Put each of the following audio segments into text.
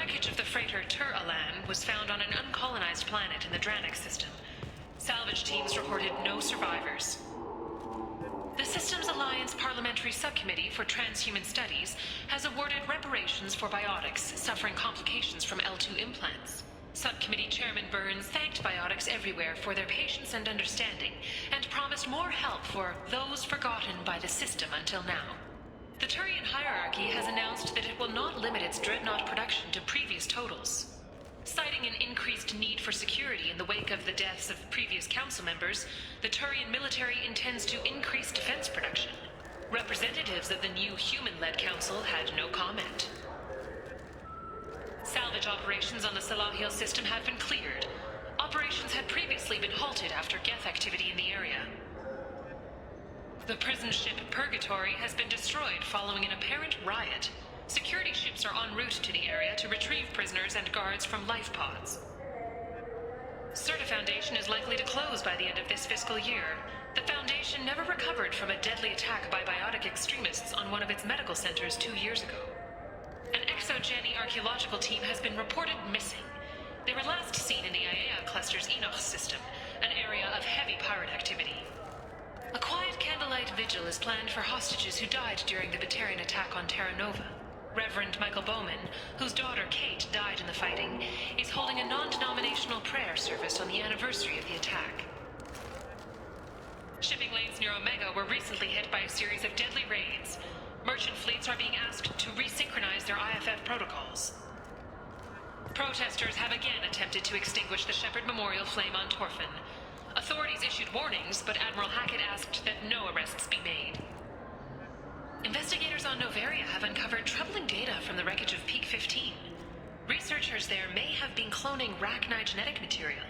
wreckage of the freighter Tur-Alan was found on an uncolonized planet in the Dranik system. Salvage teams reported no survivors. The Systems Alliance Parliamentary Subcommittee for Transhuman Studies has awarded reparations for biotics suffering complications from L2 implants. Subcommittee Chairman Burns thanked biotics everywhere for their patience and understanding, and promised more help for those forgotten by the system until now. The Turian hierarchy has announced that it will not limit its dreadnought production to previous totals. Citing an increased need for security in the wake of the deaths of previous council members, the Turian military intends to increase defense production. Representatives of the new human-led council had no comment. Salvage operations on the Salahil system have been cleared. Operations had previously been halted after Geth activity in the area. The prison ship Purgatory has been destroyed following an apparent riot. Security ships are en route to the area to retrieve prisoners and guards from life pods. Certa Foundation is likely to close by the end of this fiscal year. The Foundation never recovered from a deadly attack by biotic extremists on one of its medical centers 2 years ago. An exogeny archaeological team has been reported missing. They were last seen in the Iaea cluster's Enoch system, an area of heavy pirate activity. A quiet candlelight vigil is planned for hostages who died during the Batarian attack on Terra Nova. Reverend Michael Bowman, whose daughter Kate died in the fighting, is holding a non-denominational prayer service on the anniversary of the attack. Shipping lanes near Omega were recently hit by a series of deadly raids. Merchant fleets are being asked to resynchronize their IFF protocols. Protesters have again attempted to extinguish the Shepherd Memorial flame on Torfin. Authorities issued warnings, but Admiral Hackett asked that no arrests be made. Investigators on Noveria have uncovered troubling data from the wreckage of Peak 15. Researchers there may have been cloning Rachni genetic material.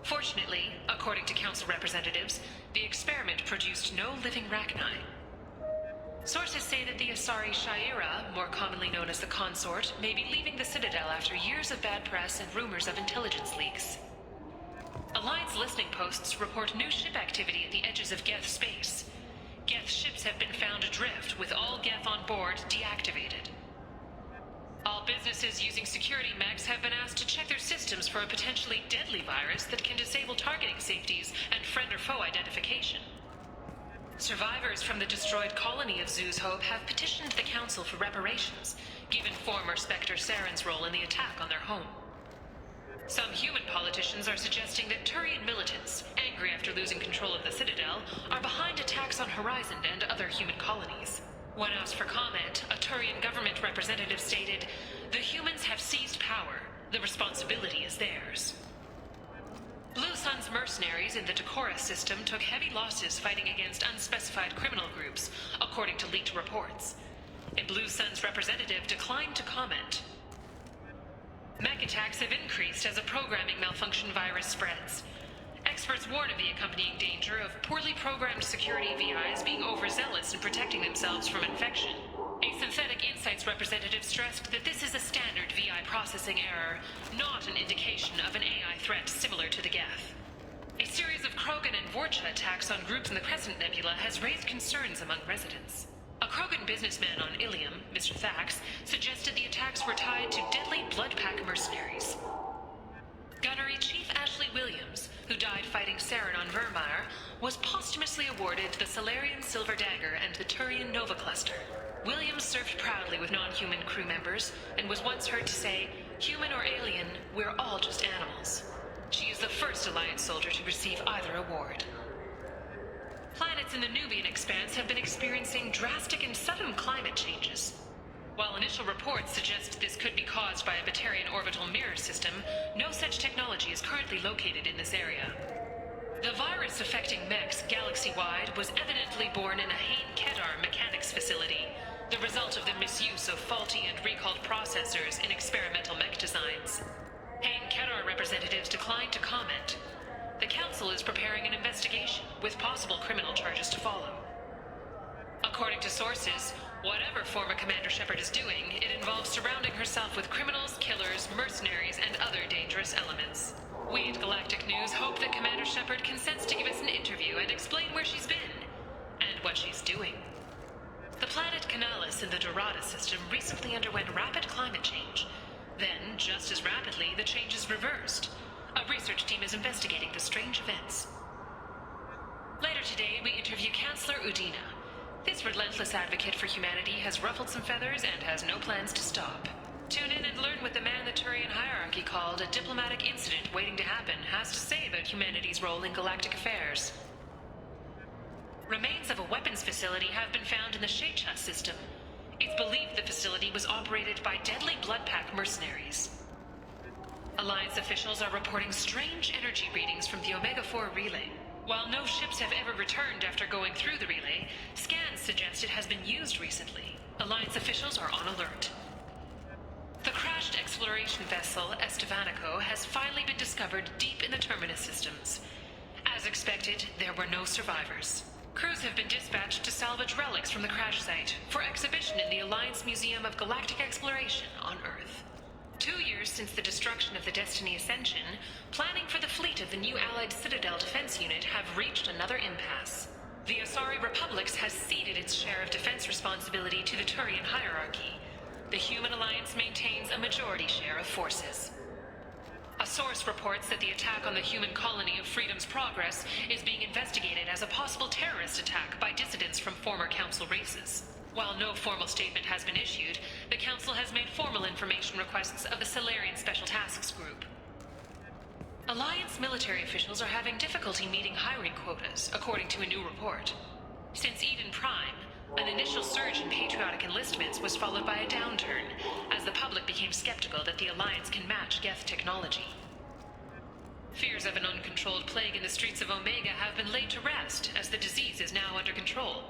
Fortunately, according to Council representatives, the experiment produced no living Rachni. Sources say that the Asari Shaira, more commonly known as the Consort, may be leaving the Citadel after years of bad press and rumors of intelligence leaks. Alliance listening posts report new ship activity at the edges of Geth space. Geth ships have been found adrift, with all Geth on board deactivated. All businesses using security mechs have been asked to check their systems for a potentially deadly virus that can disable targeting safeties and friend or foe identification. Survivors from the destroyed colony of Zoo's Hope have petitioned the Council for reparations, given former Spectre Saren's role in the attack on their home. Some human politicians are suggesting that Turian militants, angry after losing control of the Citadel, are behind attacks on Horizon and other human colonies. When asked for comment, a Turian government representative stated, "The humans have seized power. The responsibility is theirs." Blue Sun's mercenaries in the Decorah system took heavy losses fighting against unspecified criminal groups, according to leaked reports. A Blue Sun's representative declined to comment. Mech attacks have increased as a programming malfunction virus spreads. Experts warn of the accompanying danger of poorly programmed security VIs being overzealous in protecting themselves from infection. A Synthetic Insights representative stressed that this is a standard VI processing error, not an indication of an AI threat similar to the Geth. A series of Krogan and Vorcha attacks on groups in the Crescent Nebula has raised concerns among residents. A Krogan businessman on Ilium, Mr. Thax, suggested the attacks were tied to deadly Bloodpack mercenaries. Gunnery Chief Ashley Williams, who died fighting Saren on Vermeer, was posthumously awarded the Solarian Silver Dagger and the Turian Nova Cluster. Williams served proudly with non-human crew members and was once heard to say, "Human or alien, we're all just animals." She is the first Alliance soldier to receive either award. Planets in the Nubian expanse have been experiencing drastic and sudden climate changes. While initial reports suggest this could be caused by a Batarian orbital mirror system, no such technology is currently located in this area. The virus affecting mechs galaxy-wide was evidently born in a Hain Kedar mechanics facility, the result of the misuse of faulty and recalled processors in experimental mech designs. Hain Kedar representatives declined to comment. The Council is preparing an investigation, with possible criminal charges to follow. According to sources, whatever former Commander Shepard is doing, it involves surrounding herself with criminals, killers, mercenaries, and other dangerous elements. We at Galactic News hope that Commander Shepard consents to give us an interview and explain where she's been, and what she's doing. The planet Canalis in the Dorada system recently underwent rapid climate change. Then, just was reversed. A research team is investigating the strange events. Later today, we interview Chancellor Udina. This relentless advocate for humanity has ruffled some feathers and has no plans to stop. Tune in and learn what the man the Turian hierarchy called a diplomatic incident waiting to happen has to say about humanity's role in galactic affairs. Remains of a weapons facility have been found in the Sheicha system. It's believed the facility was operated by deadly Bloodpack mercenaries. Alliance officials are reporting strange energy readings from the Omega-4 relay. While no ships have ever returned after going through the relay, scans suggest it has been used recently. Alliance officials are on alert. The crashed exploration vessel Estevanico has finally been discovered deep in the Terminus systems. As expected, there were no survivors. Crews have been dispatched to salvage relics from the crash site for exhibition in the Alliance Museum of Galactic Exploration on Earth. 2 years since the destruction of the Destiny Ascension, planning for the fleet of the new Allied Citadel defense unit have reached another impasse. The Asari Republics has ceded its share of defense responsibility to the Turian hierarchy. The Human Alliance maintains a majority share of forces. A source reports that the attack on the human colony of Freedom's Progress is being investigated as a possible terrorist attack by dissidents from former Council races. While no formal statement has been issued, the Council has made formal information requests of the Solarian Special Tasks Group. Alliance military officials are having difficulty meeting hiring quotas, according to a new report. Since Eden Prime, an initial surge in patriotic enlistments was followed by a downturn, as the public became skeptical that the Alliance can match Geth technology. Fears of an uncontrolled plague in the streets of Omega have been laid to rest, as the disease is now under control.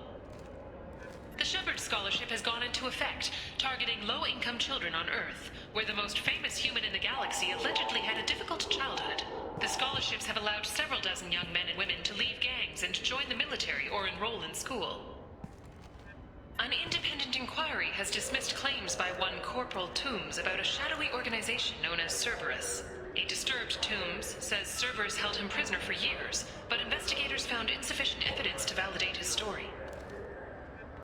The Shepard Scholarship has gone into effect, targeting low-income children on Earth, where the most famous human in the galaxy allegedly had a difficult childhood. The scholarships have allowed several dozen young men and women to leave gangs and join the military or enroll in school. An independent inquiry has dismissed claims by one Corporal Toombs about a shadowy organization known as Cerberus. A disturbed Toombs says Cerberus held him prisoner for years, but investigators found insufficient evidence to validate his story.